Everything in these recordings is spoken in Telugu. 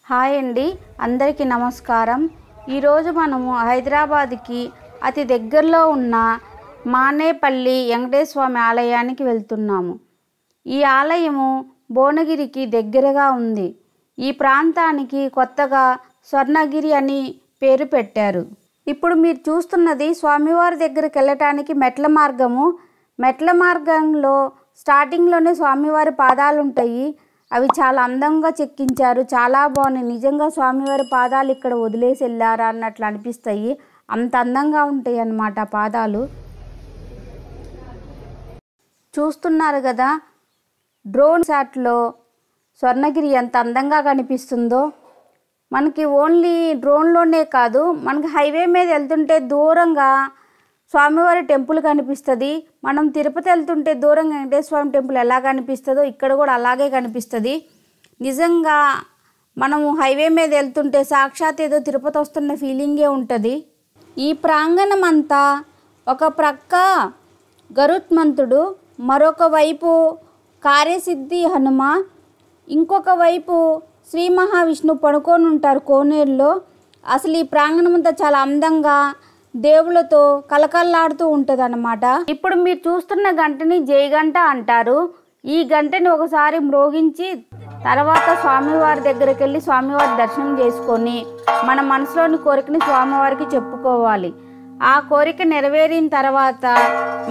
హాయ్ అండి, అందరికీ నమస్కారం. ఈరోజు మనము హైదరాబాద్కి అతి దగ్గరలో ఉన్న మానేపల్లి వెంకటేశ్వర స్వామి ఆలయానికి వెళ్తున్నాము. ఈ ఆలయము భువనగిరికి దగ్గరగా ఉంది. ఈ ప్రాంతానికి కొత్తగా స్వర్ణగిరి అని పేరు పెట్టారు. ఇప్పుడు మీరు చూస్తున్నది స్వామివారి దగ్గరికి వెళ్ళటానికి మెట్ల మార్గము. మెట్ల మార్గంలో స్టార్టింగ్లోనే స్వామివారి పాదాలు ఉంటాయి. అవి చాలా అందంగా చెక్కించారు, చాలా బాగున్నాయి. నిజంగా స్వామివారి పాదాలు ఇక్కడ వదిలేసి వెళ్ళారా అన్నట్లు అనిపిస్తాయి. అంత అందంగా ఉంటాయి అన్నమాట పాదాలు. చూస్తున్నారు కదా, డ్రోన్ షాట్లో స్వర్ణగిరి ఎంత అందంగా కనిపిస్తుందో. మనకి ఓన్లీ డ్రోన్లోనే కాదు, మనకి హైవే మీద వెళ్తుంటే దూరంగా స్వామివారి టెంపుల్ కనిపిస్తుంది. మనం తిరుపతి వెళ్తుంటే దూరంగా వెంకటేశ్వర స్వామి టెంపుల్ ఎలా కనిపిస్తుందో ఇక్కడ కూడా అలాగే కనిపిస్తుంది. నిజంగా మనము హైవే మీద వెళ్తుంటే సాక్షాత్ ఏదో తిరుపతి వస్తున్న ఫీలింగే ఉంటుంది. ఈ ప్రాంగణం అంతా ఒక ప్రక్క గరుత్మంతుడు, మరొక వైపు కార్యసిద్ధి హనుమ, ఇంకొక వైపు శ్రీ మహావిష్ణువు పడుకొని ఉంటారు కోనేరులో. అసలు ఈ ప్రాంగణం అంతా చాలా అందంగా దేవుళ్ళతో కలకల్లాడుతూ ఉంటుంది అన్నమాట. ఇప్పుడు మీరు చూస్తున్న గంటని జయగంట అంటారు. ఈ గంటని ఒకసారి మ్రోగించి తర్వాత స్వామివారి దగ్గరికి వెళ్ళి స్వామివారి దర్శనం చేసుకొని మన మనసులోని కోరికని స్వామివారికి చెప్పుకోవాలి. ఆ కోరిక నెరవేరిన తర్వాత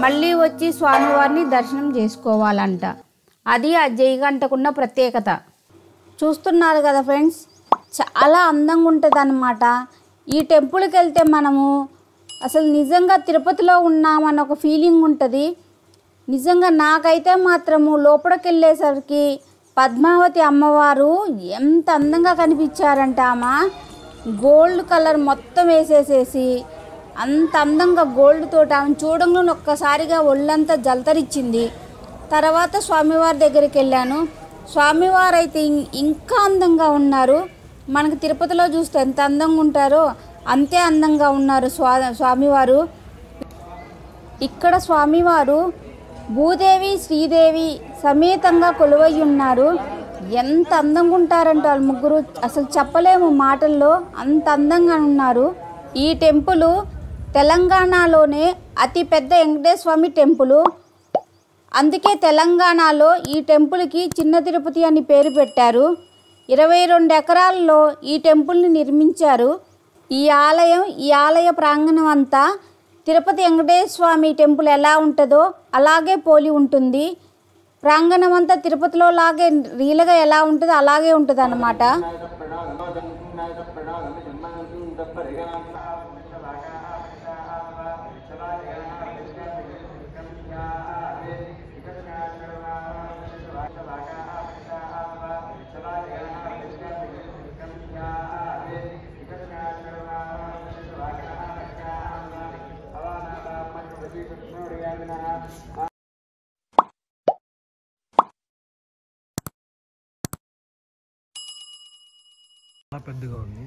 మళ్ళీ వచ్చి స్వామివారిని దర్శనం చేసుకోవాలంట. అది ఆ జయగంటకున్న ప్రత్యేకత. చూస్తున్నారు కదా ఫ్రెండ్స్, చాలా అందంగా ఉంటుంది అన్నమాట. ఈ టెంపుల్కి వెళ్తే మనము అసలు నిజంగా తిరుపతిలో ఉన్నామన్న ఒక ఫీలింగ్ ఉంటుంది. నిజంగా నాకైతే మాత్రము లోపలికి వెళ్ళేసరికి పద్మావతి అమ్మవారు ఎంత అందంగా కనిపించారంటే, ఆమె గోల్డ్ కలర్ మొత్తం వేసేసేసి అంత అందంగా గోల్డ్ తోటి ఆమెను చూడంలోనే ఒక్కసారిగా ఒళ్ళంతా జలతరిచ్చింది. తర్వాత స్వామివారి దగ్గరికి వెళ్ళాను. స్వామివారు అయితే ఇంకా అందంగా ఉన్నారు. మనకు తిరుపతిలో చూస్తే ఎంత అందంగా ఉంటారో అంతే అందంగా ఉన్నారు స్వామివారు. ఇక్కడ స్వామివారు భూదేవి శ్రీదేవి సమేతంగా కొలువై ఉన్నారు. ఎంత అందంగా ఉంటారంటే వాళ్ళు ముగ్గురు, అసలు చెప్పలేము మాటల్లో, అంత అందంగా ఉన్నారు. ఈ టెంపుల్ తెలంగాణలోనే అతిపెద్ద వెంకటేశ్వర స్వామి టెంపుల్. అందుకే తెలంగాణలో ఈ టెంపుల్కి చిన్న తిరుపతి అని పేరు పెట్టారు. 22 ఎకరాల్లో ఈ టెంపుల్ని నిర్మించారు. ఈ ఆలయ ప్రాంగణం అంతా తిరుపతి వెంకటేశ్వర స్వామి టెంపుల్ ఎలా ఉంటుందో అలాగే పోలి ఉంటుంది. ప్రాంగణం అంతా తిరుపతిలో లాగే రియల్గా ఎలా ఉంటుందో అలాగే ఉంటుంది అన్నమాట. పెద్దగా ఉంది.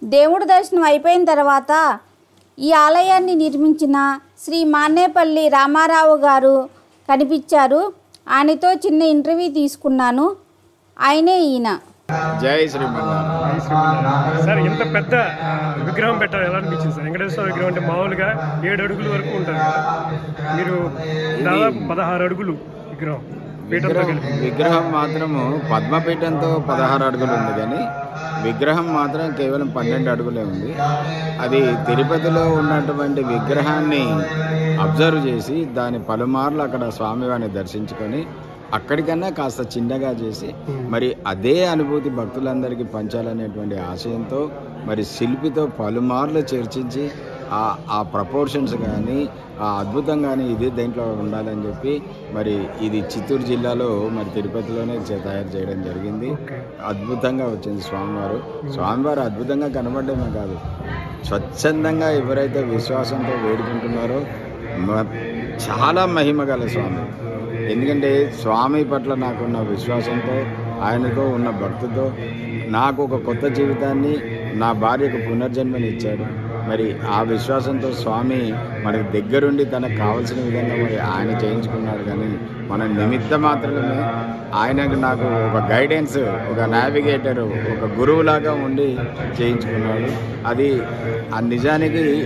దేవుడి దర్శనం అయిపోయిన తర్వాత ఈ ఆలయాన్ని నిర్మించిన శ్రీ మానేపల్లి రామారావు గారు కనిపించారు. ఆయనతో చిన్న ఇంటర్వ్యూ తీసుకున్నాను. ఆయనే ఈయన. జై శ్రీమన్నారాయణ. సార్, ఇంత పెద్ద విగ్రహం పెట్టారు, ఎలా అనిపించింది సార్? వెంకటేశ్వర విగ్రహం అంటే మామూలుగా 7 అడుగుల వరకు ఉంటుంది కదా, మీరు దాదాపు 16 అడుగులు విగ్రహం మాత్రము పద్మపీఠంతో 16 అడుగులు ఉంది, కానీ విగ్రహం మాత్రం కేవలం 12 అడుగులే ఉంది. అది తిరుపతిలో ఉన్నటువంటి విగ్రహాన్ని అబ్జర్వ్ చేసి దాని పలుమార్లు అక్కడ స్వామివారిని దర్శించుకొని అక్కడికన్నా కాస్త చిన్నగా చేసి మరి అదే అనుభూతి భక్తులందరికీ పంచాలనేటువంటి ఆశయంతో మరి శిల్పితో పలుమార్లు చర్చించి ఆ ప్రపోర్షన్స్ కానీ ఆ అద్భుతం కానీ ఇది దేంట్లో ఉండాలని చెప్పి మరి ఇది చిత్తూరు జిల్లాలో మరి తిరుపతిలోనే తయారు చేయడం జరిగింది. అద్భుతంగా వచ్చింది స్వామివారు అద్భుతంగా కనబడమే కాదు, స్వచ్ఛందంగా ఎవరైతే విశ్వాసంతో వేడుకుంటున్నారో చాలా మహిమ గల స్వామి. ఎందుకంటే స్వామి పట్ల నాకున్న విశ్వాసంతో, ఆయనతో ఉన్న భక్తితో నాకు ఒక కొత్త జీవితాన్ని, నా భార్యకు పునర్జన్మని ఇచ్చాడు. మరి ఆ విశ్వాసంతో స్వామి మనకి దగ్గరుండి తనకు కావాల్సిన విధంగా మరి ఆయన చేయించుకున్నాడు. కానీ మన నిమిత్త మాత్రమే ఆయనకు నాకు ఒక గైడెన్స్, ఒక నావిగేటర్, ఒక గురువులాగా ఉండి చేయించుకున్నాడు. అది నిజానికి ఈ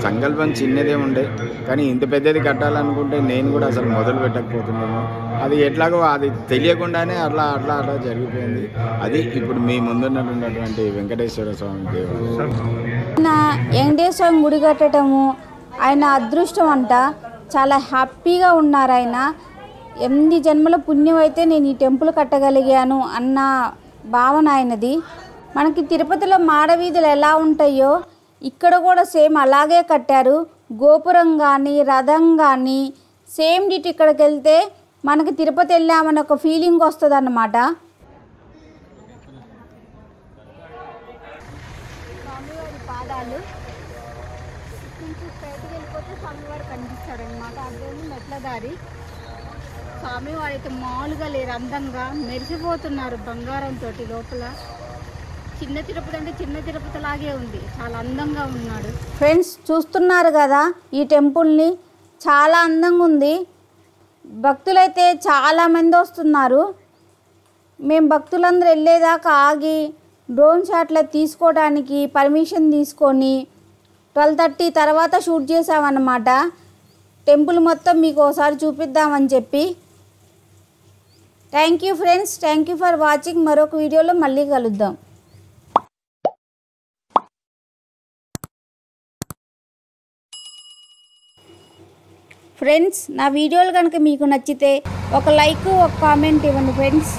సంకల్పం చిన్నదే ఉండే, కానీ ఇంత పెద్దది కట్టాలనుకుంటే నేను కూడా అసలు మొదలు పెట్టకపోతున్నాను. అది ఎట్లాగో అది తెలియకుండానే అట్లా అట్లా అట్లా జరిగిపోయింది. అది ఇప్పుడు మీ ముందున్నటువంటి వెంకటేశ్వర స్వామి దేవుడు. వెంకటేశ్వర స్వామి గుడి కట్టడము ఆయన అదృష్టం అంట. చాలా హ్యాపీగా ఉన్నారు ఆయన. 8 జన్మల పుణ్యం అయితే నేను ఈ టెంపుల్ కట్టగలిగాను అన్న భావన ఆయనది. మనకి తిరుపతిలో మాడవీధులు ఎలా ఉంటాయో ఇక్కడ కూడా సేమ్ అలాగే కట్టారు. గోపురం కానీ రథం కానీ సేమ్ డిట్. ఇక్కడికి వెళ్తే మనకి తిరుపతి వెళ్ళామని ఒక ఫీలింగ్ వస్తుంది అన్నమాట. స్వామివారి పాదాలు కొంచెం స్ట్రైట్గా వెళ్ళిపోతే స్వామివారు కనిపిస్తాడనమాట. అదేమో మెట్ల దారి. స్వామివారు అయితే మామూలుగా లేరు, అందంగా మెరిసిపోతున్నారు బంగారంతో. లోపల చిన్న తిరుపతి అంటే చిన్న తిరుపతి లాగే ఉంది, చాలా అందంగా ఉన్నాడు. ఫ్రెండ్స్ చూస్తున్నారు కదా ఈ టెంపుల్ని, చాలా అందంగా ఉంది. భక్తులైతే చాలామంది వస్తున్నారు. మేము భక్తులందరూ వెళ్ళేదాకా ఆగి డ్రోన్ షాట్లు తీసుకోవడానికి పర్మిషన్ తీసుకొని 12:30 తర్వాత షూట్ చేసామన్నమాట. టెంపుల్ మొత్తం మీకు ఒకసారి చూపిద్దామని చెప్పి. Thank you friends, thank you for watching. మరొక వీడియోలో మళ్ళీ కలుద్దాం. ఫ్రెండ్స్ నా వీడియోలు కనుక మీకు నచ్చితే ఒక లైక్, ఒక కామెంట్ ఇవ్వండి ఫ్రెండ్స్.